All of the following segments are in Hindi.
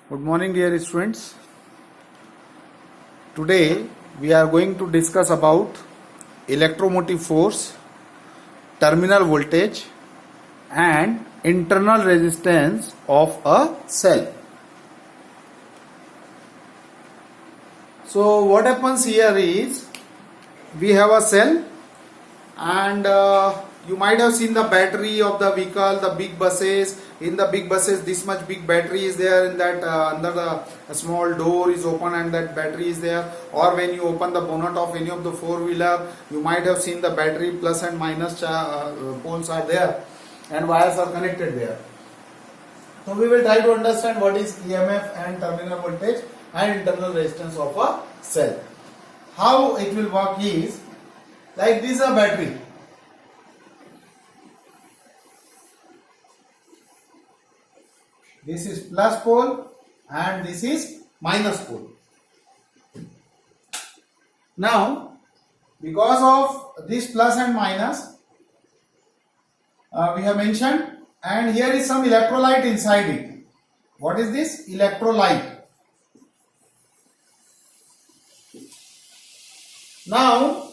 Good morning, dear students. Today we are going to discuss about electromotive force, terminal voltage, and internal resistance of a cell. So, what happens here is we have a cell, and you might have seen the battery of the vehicle, the big buses. In the big buses, this much big battery is there. In that under a small door is open and that battery is there. Or when you open the bonnet of any of the four-wheeler, you might have seen the battery plus and minus poles are there and wires are connected there. So we will try to understand what is EMF and terminal voltage and internal resistance of a cell. How it will work is like this: a battery. This is plus pole and this is minus pole. Now, because of this plus and minus, we have mentioned, and here is some electrolyte inside it. What is this? Electrolyte. Now,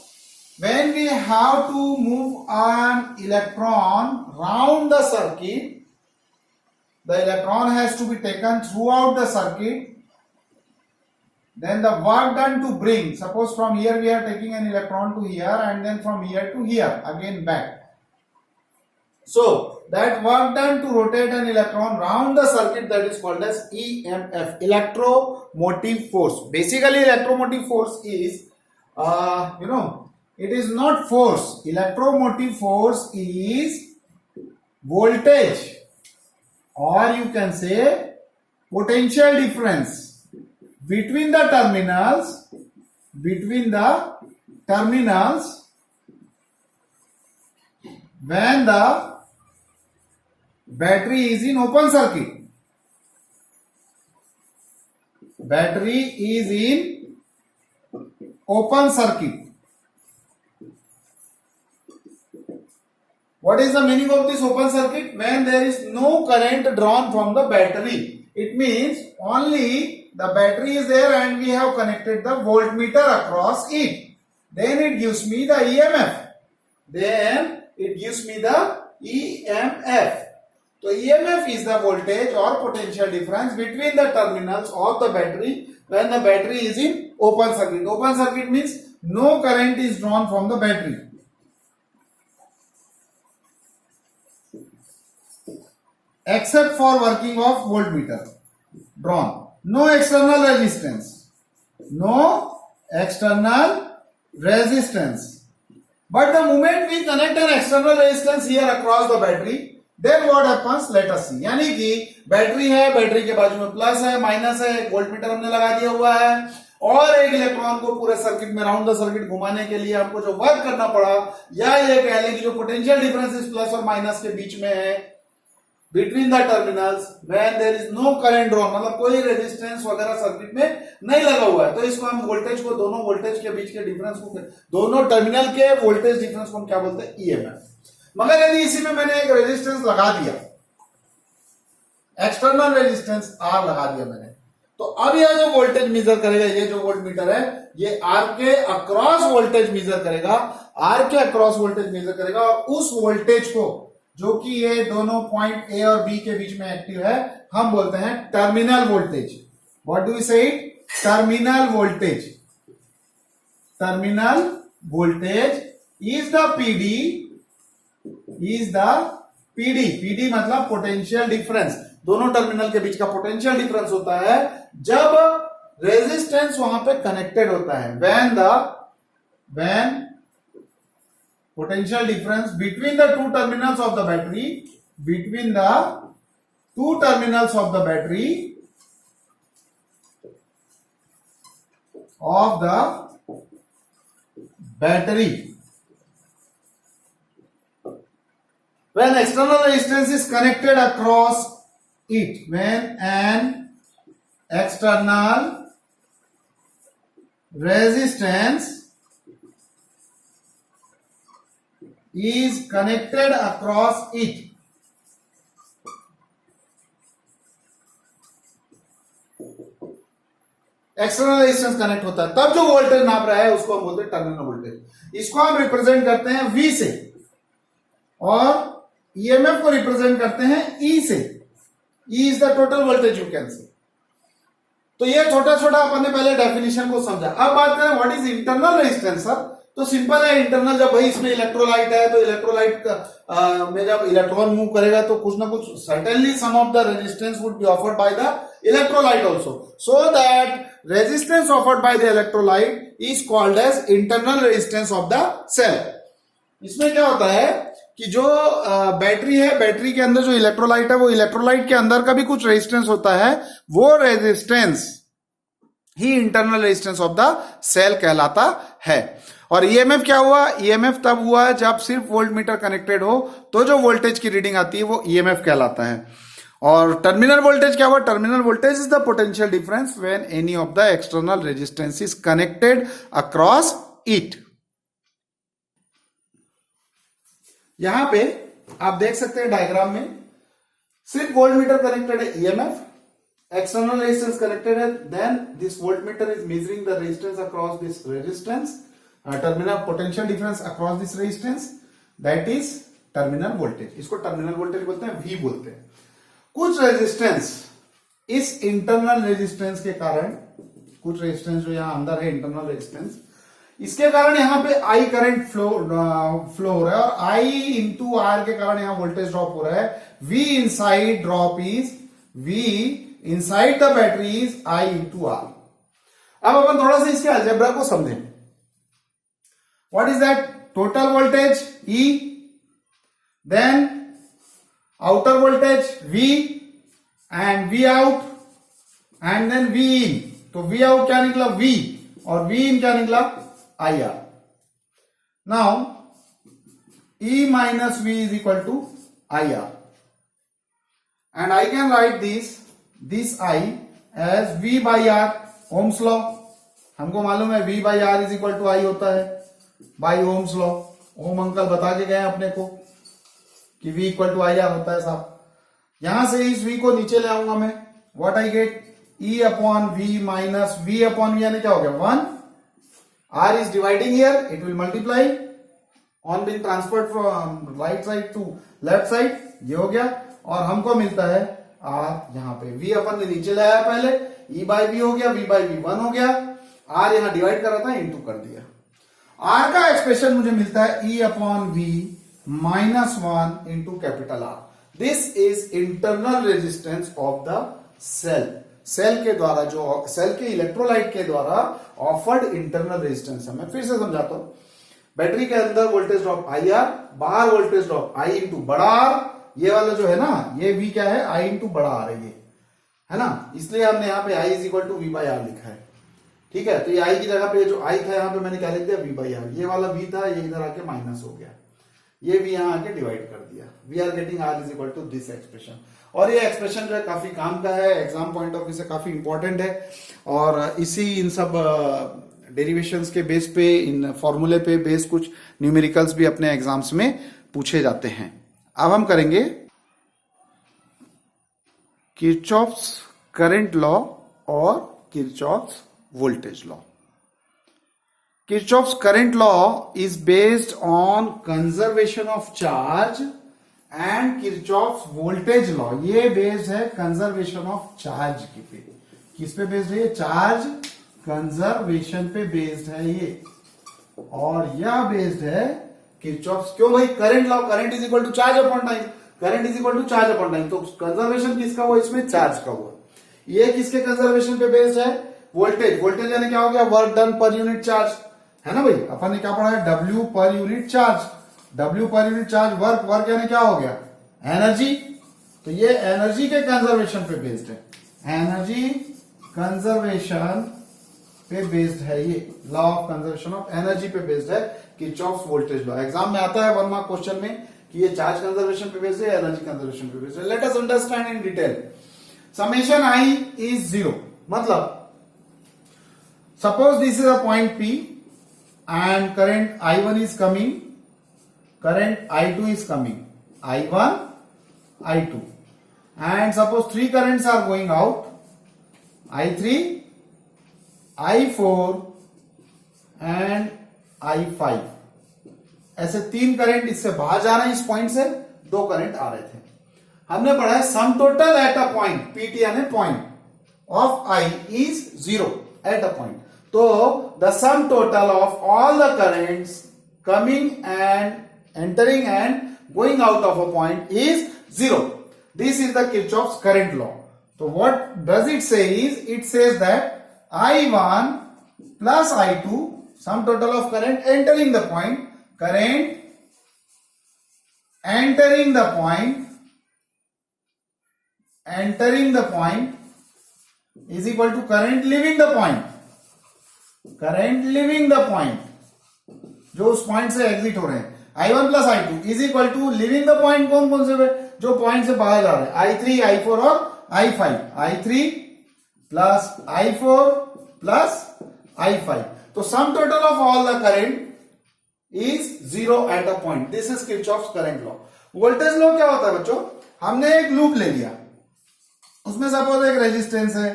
when we have to move an electron round the circuit, the electron has to be taken throughout the circuit. Then the work done to bring, suppose from here we are taking an electron to here and then from here to here, again back. So that work done to rotate an electron round the circuit, that is called as EMF, electromotive force. Basically electromotive force is, it is not force. Electromotive force is voltage, or you can say potential difference between the terminals when the battery is in open circuit. Battery is in open circuit. What is the meaning of this open circuit? When there is no current drawn from the battery. It means only the battery is there and we have connected the voltmeter across it. Then it gives me the EMF. So EMF is the voltage or potential difference between the terminals of the battery when the battery is in open circuit. Open circuit means no current is drawn from the battery. Except for working of voltmeter drawn. No external resistance. But the moment we connect an external resistance here across the battery, then what happens? Let us see. यानी कि बैटरी है, बैटरी के बाजू में प्लस है, माइनस है, एक वोल्टमीटर हमने लगा दिया हुआ है और एक इलेक्ट्रॉन को पूरे सर्किट में राउंड द सर्किट घुमाने के लिए हमको जो वर्क करना पड़ा, या ये कह लें कि जो पोटेंशियल डिफरेंस इस प्लस और माइनस के बीच में है, between the terminals when there is no current drawn, मतलब कोई रेजिस्टेंस वगैरह सर्किट में नहीं लगा हुआ है, तो इसको हम वोल्टेज को, दोनों वोल्टेज के बीच के डिफरेंस को, दोनों टर्मिनल के वोल्टेज डिफरेंस को हम क्या बोलते हैं? ईएमएफ। मगर यदि इसी में मैंने एक रेजिस्टेंस लगा दिया, एक्सटर्नल रेजिस्टेंस आर लगा दिया मैंने, तो अब यह जो वोल्टेज मेजर करेगा, ये जो वोल्ट मीटर है, ये आर के अक्रॉस वोल्टेज मेजर करेगा, आर के अक्रॉस वोल्टेज मेजर करेगा और उस वोल्टेज को, जो कि ये दोनों पॉइंट ए और बी के बीच में एक्टिव है, हम बोलते हैं terminal voltage. What do we say? Terminal voltage. Terminal voltage is the PD मतलब पोटेंशियल डिफरेंस। दोनों टर्मिनल के बीच का पोटेंशियल डिफरेंस होता है जब रेजिस्टेंस वहां पे कनेक्टेड होता है, when potential difference between the two terminals of the battery, when external resistance is connected across it, when an external resistance is connected across it, external resistance connect होता है तब जो वोल्टेज नाप रहा है उसको हम बोलते हैं टर्मिनल वोल्टेज। इसको हम रिप्रेजेंट करते हैं V से और ईएमएफ को रिप्रेजेंट करते हैं E से। E is the total voltage you can say. तो ये छोटा छोटा अपन ने पहले डेफिनेशन को समझा। अब बात करें what is internal resistance sir, तो सिंपल है इंटरनल, जब भाई इसमें इलेक्ट्रोलाइट है तो इलेक्ट्रोलाइट में जब इलेक्ट्रॉन मूव करेगा तो कुछ ना कुछ certainly some of the resistance would be offered by the electrolyte also, so that resistance offered by the electrolyte is called as internal resistance of the cell. इसमें क्या होता है कि जो बैटरी है, बैटरी के अंदर जो इलेक्ट्रोलाइट है वो इलेक्ट्रोलाइट के अंदर का भी कुछ रेजिस्टेंस होता है, वो रेजिस्टेंस ही internal resistance of the cell कहलाता है। और ईएमएफ क्या हुआ, ईएमएफ तब हुआ जब सिर्फ वोल्ट मीटर कनेक्टेड हो तो जो वोल्टेज की रीडिंग आती है वो ईएमएफ कहलाता है। और टर्मिनल वोल्टेज क्या हुआ, terminal voltage is the potential difference when any of the external resistance is connected across it. यहां पे आप देख सकते हैं डायग्राम में सिर्फ वोल्ट मीटर कनेक्टेड है, ईएमएफ एक्सटर्नल रेजिस्टेंस कनेक्टेड है, then this volt meter is measuring the resistance across this resistance, terminal potential difference across this resistance, that is terminal voltage. इसको टर्मिनल वोल्टेज बोलते हैं, वी बोलते हैं। कुछ रेजिस्टेंस इस इंटरनल रेजिस्टेंस के कारण, कुछ रेजिस्टेंस जो यहां अंदर है इंटरनल रेजिस्टेंस, इसके कारण यहां पे आई करंट फ्लो हो रहा है और आई इंटू आर के कारण यहां वोल्टेज ड्रॉप हो रहा है। V inside drop is V inside the battery is I into R. अब अपन थोड़ा सा इसके अलजेब्रा को समझें। What is that, total voltage E, then outer voltage V and V out and then V in. तो V आउट क्या निकला V और V इन क्या निकला IR। Now E minus V is equal to IR and I can write this I as V by R, Ohm's law। हमको मालूम है V by R is equal to I होता है by Ohm's law। Om uncle बता के गए अपने को कि V equal to IR होता है साहब। यहां से इस V को नीचे ले आऊंगा मैं, what I get E upon V minus V upon V यानी क्या हो गया 1, R is dividing here, it will multiply on being transferred from right side to left side, ये हो गया। और हमको मिलता है R यहां पे, V अपन ने नीचे लाया पहले, E by V हो गया, V by V 1 हो गया, R यहां डिवाइड कर रहा था, इंटू कर दिया। R का एक्सप्रेशन मुझे मिलता है E upon V minus 1 into capital R। This is internal resistance of the cell. Cell के द्वारा, जो सेल के इलेक्ट्रोलाइट के द्वारा ऑफर्ड इंटरनल रेजिस्टेंस है। मैं फिर से समझाता हूं। बैटरी के अंदर वोल्टेज ड्रॉप IR, बाहर वोल्टेज ड्रॉप I इंटू बड़ा R। ये वाला जो है ना, ये V क्या है, I इंटू बड़ा R है, ये है ना, इसलिए हमने यहाँ पे I is equal to V by R लिखा है। ठीक है, तो ये I की जगह पे जो I था यहाँ पे मैंने क्या लिख दिया, V बाई R। ये वाला V था, ये इधर आके माइनस हो गया, ये V यहाँ आके डिवाइड कर दिया। We are getting R is equal to this expression. और ये एक्सप्रेशन जो है काफी काम का है, एग्जाम पॉइंट ऑफ व्यू से काफी इंपॉर्टेंट है और इन सब डेरिवेशंस के बेस पे, इन फॉर्मूले पे बेस कुछ न्यूमेरिकल्स भी अपने एग्जाम्स में पूछे जाते हैं। अब हम करेंगे किरचॉफ्स करंट लॉ और Kirchhoff's voltage law. Kirchhoff's current law is based on conservation of charge and Kirchhoff's voltage law ये बेस्ड है कंजर्वेशन ऑफ चार्ज की पे। किस पे बेस्ड है ये, चार्ज कंजर्वेशन पे बेस्ड है ये, और यह बेस्ड है Kirchhoff's। क्यों भाई, current law, current is equal to charge upon time, current is equal to charge upon time. तो कंजर्वेशन किसका हुआ इसमें, चार्ज का हुआ। ये किसके कंजर्वेशन पे बेस्ड है, वोल्टेज। वोल्टेज यानी क्या हो गया, work done per unit charge, है ना भाई। अपन ने क्या पढ़ा है, W per unit charge, W per unit charge, work, work यानी क्या हो गया, एनर्जी। तो ये एनर्जी के कंजर्वेशन पे बेस्ड है, एनर्जी कंजर्वेशन पे बेस्ड है ये, law of conservation of energy पे बेस्ड है किरचॉफ्स वोल्टेज लॉ। एग्जाम में आता है 1 मार्क क्वेश्चन में कि ये चार्ज कंजर्वेशन पे बेस्ड है, एनर्जी कंजर्वेशन पे बेस्ड है। Let us understand in detail. Summation I is 0, मतलब suppose this is a point P and current I1 is coming, current I2 is coming, I1, I2, and suppose 3 currents are going out, I3, I4 and I5, ऐसे 3 करंट इससे बाहर जा रहे हैं, इस पॉइंट से 2 करंट आ रहे थे। हमने पढ़ा है sum total at a point, PT यानी point of I is 0 at a point. तो the sum total of all the currents coming and entering and going out of a point is 0। This is the Kirchhoff's current law. तो what does it say is, it says that I1 plus I2, sum total of current entering the point, current entering the point is equal to current leaving the point, current leaving the point, जो उस पॉइंट से एग्जिट हो रहे हैं। I1 plus I2 is equal to leaving the point, कौन कौन से जो पॉइंट से बाहर जा रहे हैं, I3, I4 और I5, I3 plus I4 plus I5। तो सम total of all the current is 0 at a point. This is Kirchhoff's current law. Voltage law क्या होता है बच्चों, हमने एक लूप ले लिया, उसमें सपोज एक रेजिस्टेंस है,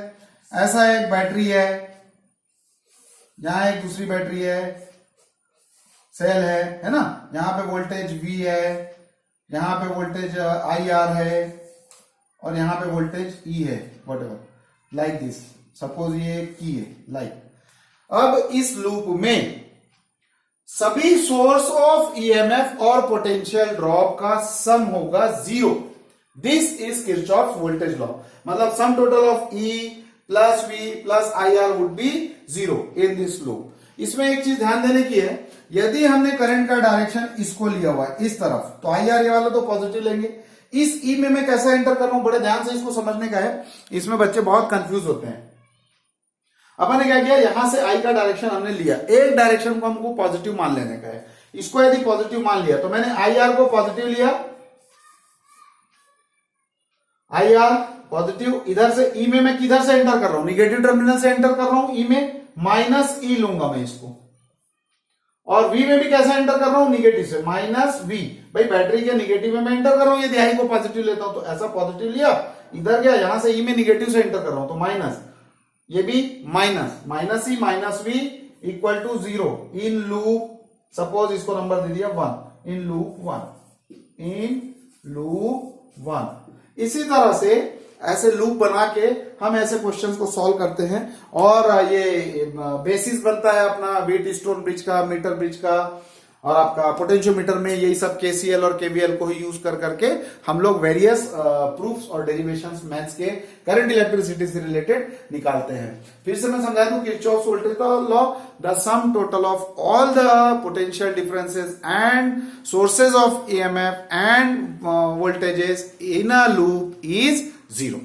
ऐसा एक बैटरी है, यहां एक दूसरी बैटरी है, सेल है ना, यहां पे वोल्टेज V है, यहां पे वोल्टेज IR है, और यहां पे वोल्टेज E है, व्हाटएवर, लाइक दिस। सपोज ये की है, लाइक। अब इस लूप में सभी सोर्स ऑफ ईएमएफ और पोटेंशियल ड्रॉप का सम होगा 0। This is Kirchhoff's voltage law. मतलब sum total of E plus V plus IR would be 0 in this loop. इसमें एक चीज ध्यान देने की है, यदि हमने करंट का डायरेक्शन इसको लिया हुआ है इस तरफ, तो IR ये वाला तो पॉजिटिव लेंगे। इस E में मैं कैसे एंटर कर रहा हूं, बड़े ध्यान से इसको समझने का है, इसमें बच्चे बहुत कंफ्यूज होते हैं। अपन ने क्या किया, यहां से I का डायरेक्शन हमने लिया, एक डायरेक्शन को हमको पॉजिटिव मान लेने का है। इसको यदि पॉजिटिव मान लिया तो मैंने IR को पॉजिटिव लिया, IR पॉजिटिव। इधर से E में मैं किधर से एंटर कर रहा हूं, निगेटिव टर्मिनल से एंटर कर रहा हूं, E में माइनस E लूंगा मैं इसको, और V में भी कैसे एंटर कर रहा हूं, निगेटिव से, माइनस V। भाई बैटरी के निगेटिव में मैं एंटर कर रहा हूं, यदि I को पॉजिटिव लेता हूं तो ऐसा पॉजिटिव लिया, इधर गया, यहां से E में निगेटिव से एंटर कर रहा हूं तो माइनस, ये भी minus, minus E minus V equal to 0 in loop. Suppose इसको नंबर दे दिया 1, इन लूप 1, इन लूप 1। इसी तरह से ऐसे लूप बना के हम ऐसे क्वेश्चंस को सॉल्व करते हैं, और ये बेसिस बनता है अपना वेट स्टोन ब्रिज का, मीटर ब्रिज का, और आपका पोटेंशियोमीटर में यही सब KCL और KVL को ही यूज कर करके हम लोग वेरियस प्रूफ्स और डेरिवेशंस मैथ्स के करंट इलेक्ट्रिसिटी से रिलेटेड निकालते हैं। फिर से मैं समझा दूं, Kirchhoff's voltage law, the sum total of all the potential differences and sources of EMF and voltages in a loop is 0।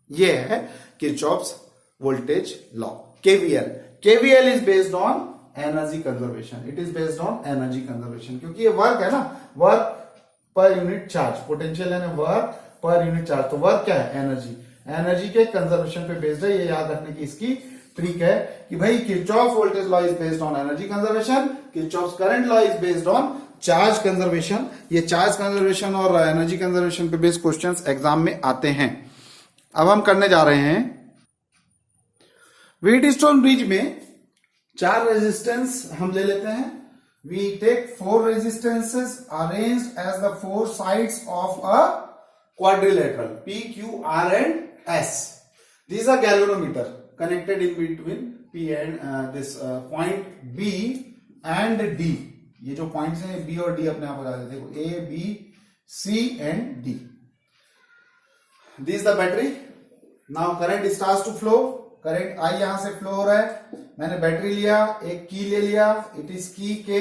ये है Kirchhoff's voltage law. KVL is based on energy conservation, it is based on energy conservation, क्योंकि ये वर्क है ना, work per unit charge, potential यानी वर्क पर यूनिट चार्ज, तो वर्क क्या है, एनर्जी, एनर्जी के कंजर्वेशन पे बेस्ड है। ये याद रखने की इसकी ट्रिक है कि भाई Kirchhoff's voltage law is based on energy conservation, Kirchhoff's current law is based on charge conservation. ये चार्ज कंजर्वेशन और एनर्जी कंजर्वेशन पे बेस्ड क्वेश्चंस एग्जाम में आते हैं। अब हम करने जा रहे हैं व्हीटस्टोन ब्रिज में 4 रेजिस्टेंस हम ले लेते हैं। We take 4 resistances arranged as the 4 sides of a quadrilateral P, Q, R and S. These are galvanometer connected in between P and this point B and D. ये जो पॉइंट्स हैं B और D अपने आप बता देते हैं, A, B, C and D. This is the battery. Now current starts to flow. Current I यहां से फ्लो हो रहा है, मैंने बैटरी लिया, एक की ले लिया, इट इज की के,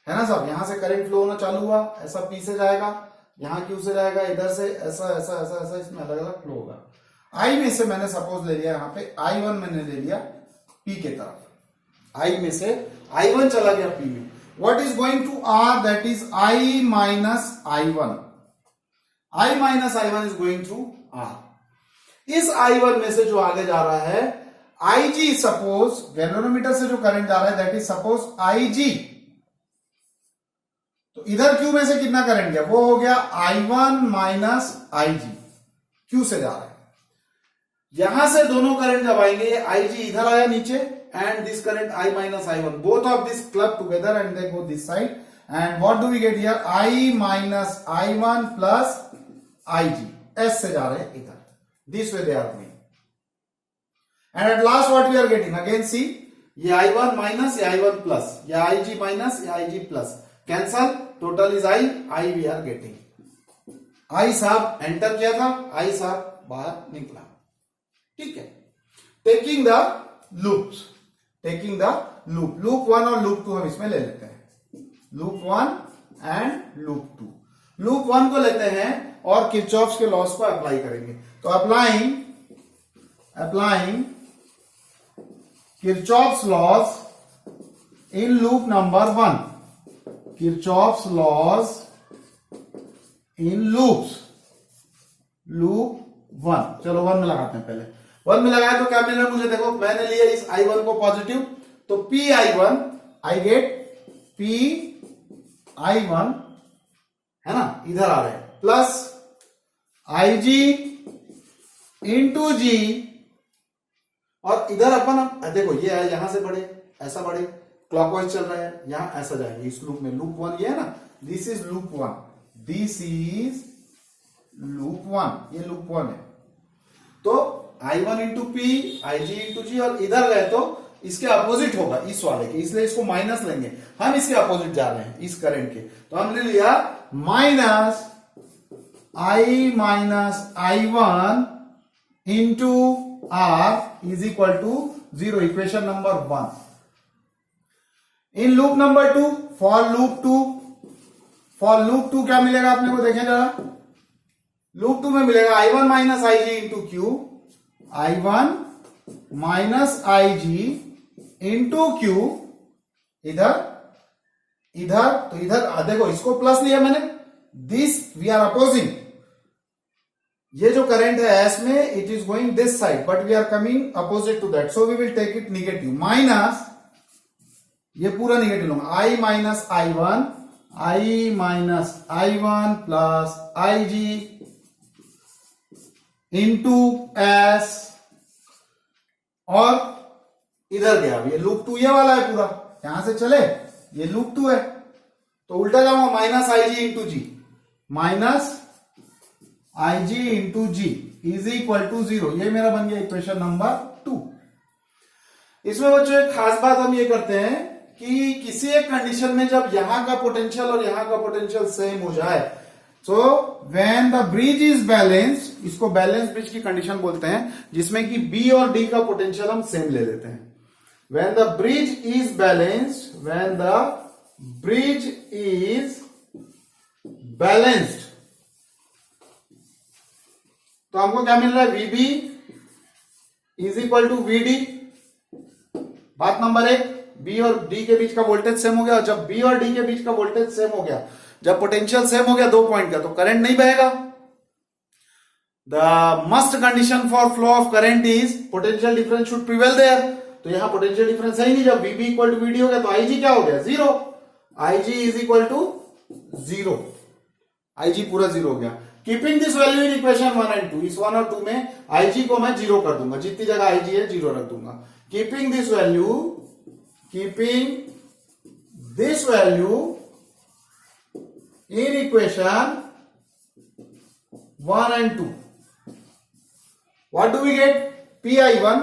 है ना सब। यहां से करंट फ्लो होना चालू हुआ, ऐसा P से जाएगा, यहां Q से जाएगा, इधर से ऐसा ऐसा ऐसा ऐसा, इसमें अलग अलग फ्लो होगा। I में से मैंने सपोज ले लिया, यहां पे I1 मैंने ले लिया P के तरफ, I में से I1 चला गया P में। What is going to R, that is I minus I1. I minus I1 is going through R. इस I1 में से जो आगे जा रहा है IG, सपोज गैल्वेनोमीटर से जो करंट जा रहा है दैट इज सपोज IG, तो इधर Q में से कितना करंट गया, वो हो गया I1 माइनस IG, Q से जा रहा है। यहां से दोनों करंट जब आएंगे, आई जी इधर आया नीचे and this current I minus I one, both of this club together and they go this side and what do we get here, I minus I one plus I G, S से जा रहे हैं इधर, this way they are going and at last what we are getting, again see, ये आई वन माइनस, ये आई वन प्लस, ये आई जी माइनस, ये I G plus, cancel, total is I we are getting, I साहब एंटर किया था, आई साहब बाहर निकला, ठीक है। Taking the loops, taking the loop, loop one और लूप टू हम इसमें ले लेते हैं, loop one and loop two. Loop one को लेते हैं और किरचॉफ्स के लॉस को अप्लाई करेंगे, तो applying Kirchhoff's loss in loop number one, Kirchhoff's loss in loop one, चलो वन में लगाते हैं पहले, वन में लगाए तो क्या मिल रहा है मुझे, देखो मैंने लिया इस आई वन को पॉजिटिव, तो P I one, I get P I one, है ना, इधर आ रहे हैं, plus I G into G, और इधर अपन देखो ये है, यहां से बढ़े, ऐसा बढ़े, क्लॉकवाइज चल रहा है, यहां ऐसा जाएंगे इस लूप में, लूप वन ये है ना, this is loop one, this is loop one, ये लूप वन है, तो I one into P, I G into G, और इधर गए तो इसके अपोजिट होगा इस वाले के, इसलिए इसको माइनस लेंगे, हम इसके अपोजिट जा रहे हैं इस करंट के, तो हमने लिया minus I one into R is equal to zero, equation number one. In loop number two, for loop two क्या मिलेगा अपने को देखें जरा, लूप टू में मिलेगा I one minus I G into Q, I one minus I G into Q, इधर तो इधर देखो इसको प्लस लिया मैंने, दिस वी आर अपोजिंग, ये जो करंट है एस में it is going this side but we are coming opposite to that, so we will take it negative, minus ये पूरा निगेटिव लूंगा, I minus I one plus I G into S, और इधर गया, ये लूप टू ये वाला है पूरा, यहां से चले ये लूप टू है, तो उल्टा जाऊंगा, minus I G into G, minus I G into G is equal to zero, ये मेरा बन गया इक्वेशन नंबर टू। इसमें बच्चों एक खास बात हम ये करते हैं कि किसी एक कंडीशन में जब यहां का पोटेंशियल और यहां का पोटेंशियल सेम हो जाए, so when the bridge is balanced, इसको बैलेंस ब्रिज की कंडीशन बोलते हैं, जिसमें कि बी और डी का पोटेंशियल हम सेम ले लेते हैं, when the bridge is balanced, when the bridge is balanced, तो हमको क्या मिल रहा है, वीबी इज इक्वल टू वीडी, बात नंबर एक, बी और डी के बीच का वोल्टेज सेम हो गया, और जब बी और डी के बीच का वोल्टेज सेम हो गया, जब पोटेंशियल सेम हो गया दो पॉइंट का, तो करंट नहीं बहेगा। The must condition for flow of current is potential difference should prevail there, तो यहां पोटेंशियल डिफरेंस है ही नहीं, जब वीबी इक्वल टू वीडी हो गया तो आईजी क्या हो गया, zero, IG is equal to zero, IG पूरा जीरो हो गया। Keeping this value in equation one and two, इस वन और टू में आईजी को मैं जीरो कर दूंगा, जितनी जगह आईजी है जीरो रख दूंगा, keeping this value in equation 1 and 2, what do we get, pi1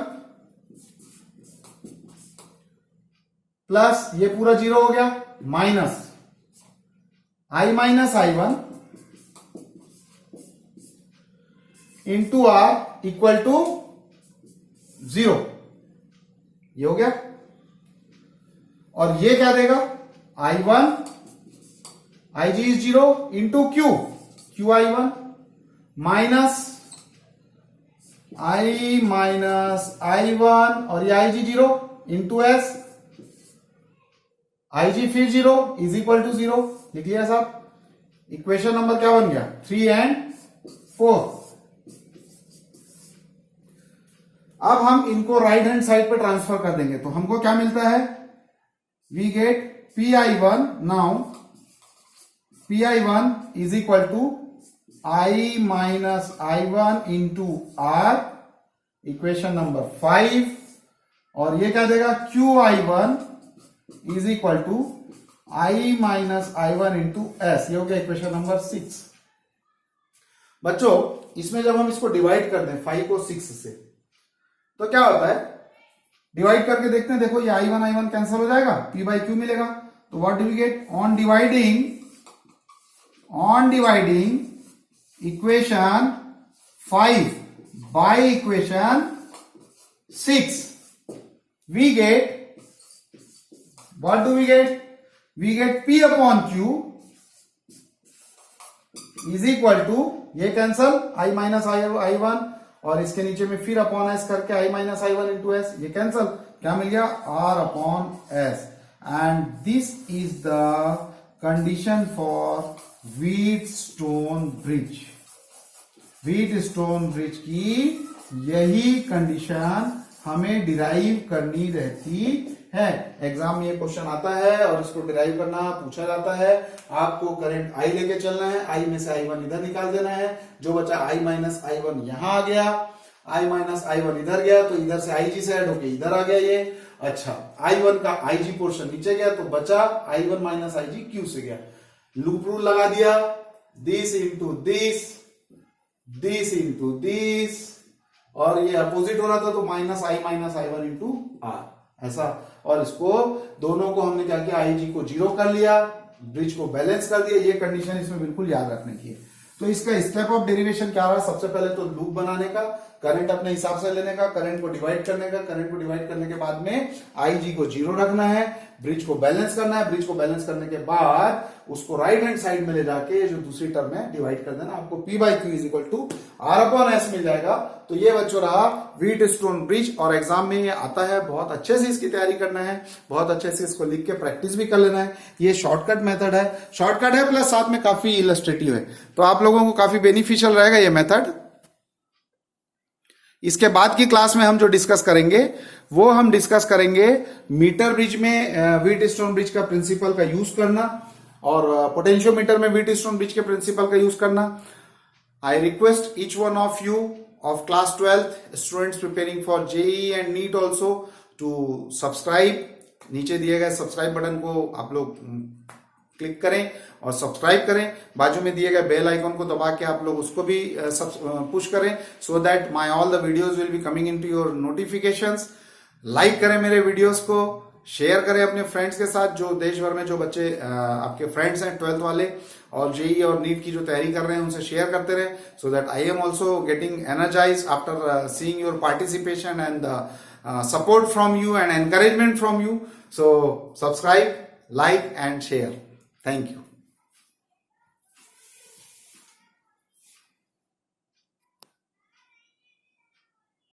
plus ये पूरा जीरो हो गया, minus I one into R equal to zero, ये हो गया, और ये क्या देगा, I one I G is zero into Q I one minus I one, और ये I G zero into S, I G फिर zero is equal to zero, लिख लिया साहब, इक्वेशन नंबर क्या बन गया, 3 and 4। अब हम इनको राइट हैंड साइड पे ट्रांसफर कर देंगे, तो हमको क्या मिलता है, we get P I one, now pi1 is equal to I minus I1 into R equation number 5, और ये क्या देगा, QI1 is equal to I minus I1 into S. ये हो गया इक्वेशन नंबर 6। बच्चों इसमें जब हम इसको डिवाइड कर दें 5 को 6 से, तो क्या होता है, डिवाइड करके देखते हैं। देखो ये I1 कैंसिल हो जाएगा, P बाई Q मिलेगा। तो what do we get, on dividing equation 5 by equation 6, we get, what do we get? We get P upon Q is equal to, ये कैंसल, I माइनस I1, और इसके नीचे में फिर अपॉन एस करके I minus I1 into S, ये कैंसल, क्या मिल गया, R upon S. And this is the condition for Wheatstone bridge. Wheatstone bridge की यही कंडीशन हमें डिराइव करनी रहती है। एग्जाम में ये क्वेश्चन आता है और इसको डिराइव करना पूछा जाता है। आपको करंट I लेके चलना है, I में से I1 इधर निकाल देना है, जो बचा I माइनस I1 यहां आ गया, I माइनस I1 इधर गया, तो इधर से IG से ऐड होके इधर आ गया ये। अच्छा, I1 का IG पोर्शन नीचे गया, तो बचा I1 माइनस IG Q से गया। लूप रूल लगा दिया, this into this, this into this, और ये अपोजिट हो रहा था तो माइनस I1 इंटू आर, ऐसा। और इसको दोनों को हमने क्या किया, IG को 0 कर लिया, ब्रिज को बैलेंस कर दिया। ये कंडीशन इसमें बिल्कुल याद रखने की है। तो इसका स्टेप ऑफ डेरिवेशन क्या रहा, सबसे पहले तो लूप बनाने का, करंट अपने हिसाब से लेने का, करंट को डिवाइड करने का, करंट को डिवाइड करने के बाद में IG को 0 रखना है, ब्रिज को बैलेंस करना है, ब्रिज को बैलेंस करने के बाद उसको राइट हैंड साइड में ले जाके जो दूसरी टर्म है डिवाइड कर देना, आपको P by Q is equal to R upon S मिल जाएगा। तो ये बच्चों रहा व्हीटस्टोन ब्रिज, और एग्जाम में ये आता है, बहुत अच्छे से इसकी तैयारी करना है, बहुत अच्छे से इसको लिख के प्रैक्टिस भी कर लेना है। ये शॉर्टकट मेथड है, शॉर्टकट है प्लस साथ में काफी इलस्ट्रेटिव है, तो आप लोगों को काफी बेनिफिशियल रहेगा ये मेथड। इसके बाद की क्लास में हम जो डिस्कस करेंगे वो हम डिस्कस करेंगे मीटर ब्रिज में व्हीटस्टोन ब्रिज का प्रिंसिपल का यूज करना, और पोटेंशियोमीटर में व्हीटस्टोन ब्रिज के प्रिंसिपल का यूज करना। I request each one of you of class 12th students preparing for JEE and NEET also to subscribe। नीचे दिए गए सब्सक्राइब बटन को आप लोग क्लिक करें और सब्सक्राइब करें, बाजू में दिए गए बेल आइकन को दबा के आप लोग उसको भी पुश करें, so that my all the videos will be coming into your notifications. Like करें मेरे वीडियोस को, शेयर करें अपने फ्रेंड्स के साथ, जो देश भर में जो बच्चे आपके फ्रेंड्स हैं 12th वाले और जेई और नीट की जो तैयारी कर रहे हैं उनसे शेयर करते रहे, so that I am also getting energise after seeing your participation and support from you and encouragement from you. So subscribe, like and share. Thank you.